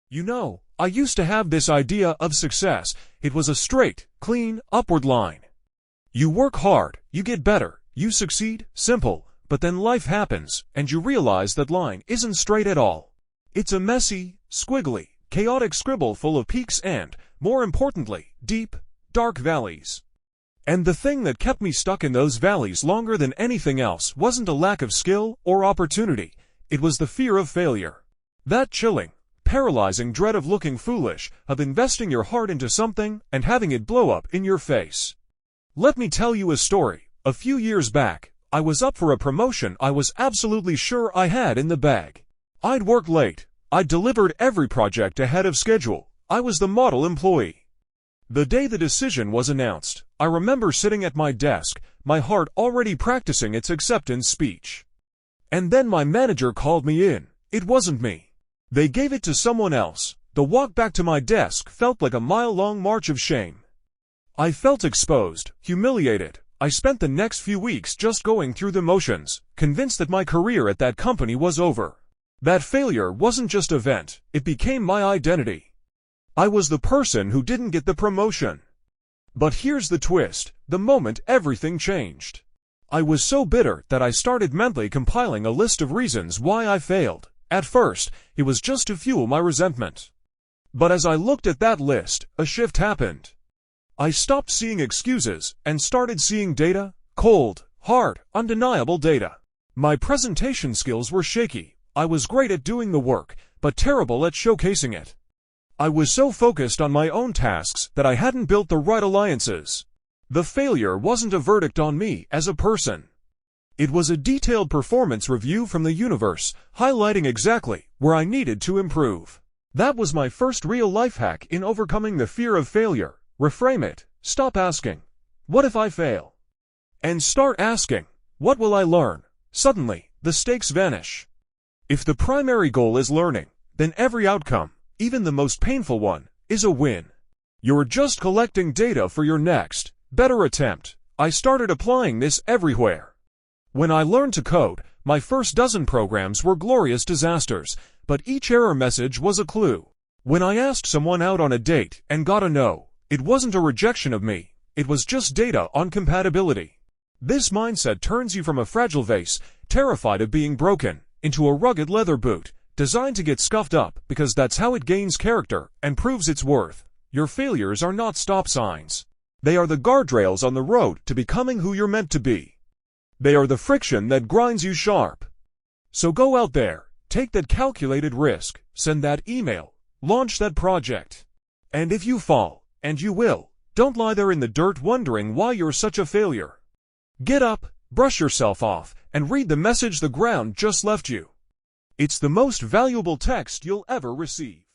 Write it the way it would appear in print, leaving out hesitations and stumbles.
You know, I used to have this idea of success. It was a straight, clean, upward line. You work hard, you get better, you succeed, simple, but then life happens, and you realize that line isn't straight at all. It's a messy, squiggly, chaotic scribble full of peaks and, more importantly, deep, dark valleys. And the thing that kept me stuck in those valleys longer than anything else wasn't a lack of skill or opportunity, it was the fear of failure. That chilling, paralyzing dread of looking foolish, of investing your heart into something and having it blow up in your face. Let me tell you a story. A few years back, I was up for a promotion I was absolutely sure I had in the bag. I'd worked late. I'd delivered every project ahead of schedule. I was the model employee. The day the decision was announced, I remember sitting at my desk, my heart already practicing its acceptance speech. And then my manager called me in. It wasn't me. They gave it to someone else. The walk back to my desk felt like a mile-long march of shame. I felt exposed, humiliated. I spent the next few weeks just going through the motions, convinced that my career at that company was over. That failure wasn't just an event, it became my identity. I was the person who didn't get the promotion. But here's the twist, the moment everything changed. I was so bitter that I started mentally compiling a list of reasons why I failed. At first, it was just to fuel my resentment. But as I looked at that list, a shift happened. I stopped seeing excuses and started seeing data, cold, hard, undeniable data. My presentation skills were shaky. I was great at doing the work, but terrible at showcasing it. I was so focused on my own tasks that I hadn't built the right alliances. The failure wasn't a verdict on me as a person. It was a detailed performance review from the universe, highlighting exactly where I needed to improve. That was my first real life hack in overcoming the fear of failure. Reframe it. Stop asking, "What if I fail?" And start asking, "What will I learn?" Suddenly, the stakes vanish. If the primary goal is learning, then every outcome, even the most painful one, is a win. You're just collecting data for your next, better attempt. I started applying this everywhere. When I learned to code, my first dozen programs were glorious disasters, but each error message was a clue. When I asked someone out on a date and got a no, it wasn't a rejection of me, it was just data on compatibility. This mindset turns you from a fragile vase, terrified of being broken, into a rugged leather boot, designed to get scuffed up because that's how it gains character and proves its worth. Your failures are not stop signs. They are the guardrails on the road to becoming who you're meant to be. They are the friction that grinds you sharp. So go out there, take that calculated risk, send that email, launch that project. And if you fall, and you will, don't lie there in the dirt wondering why you're such a failure. Get up, brush yourself off, and read the message the ground just left you. It's the most valuable text you'll ever receive.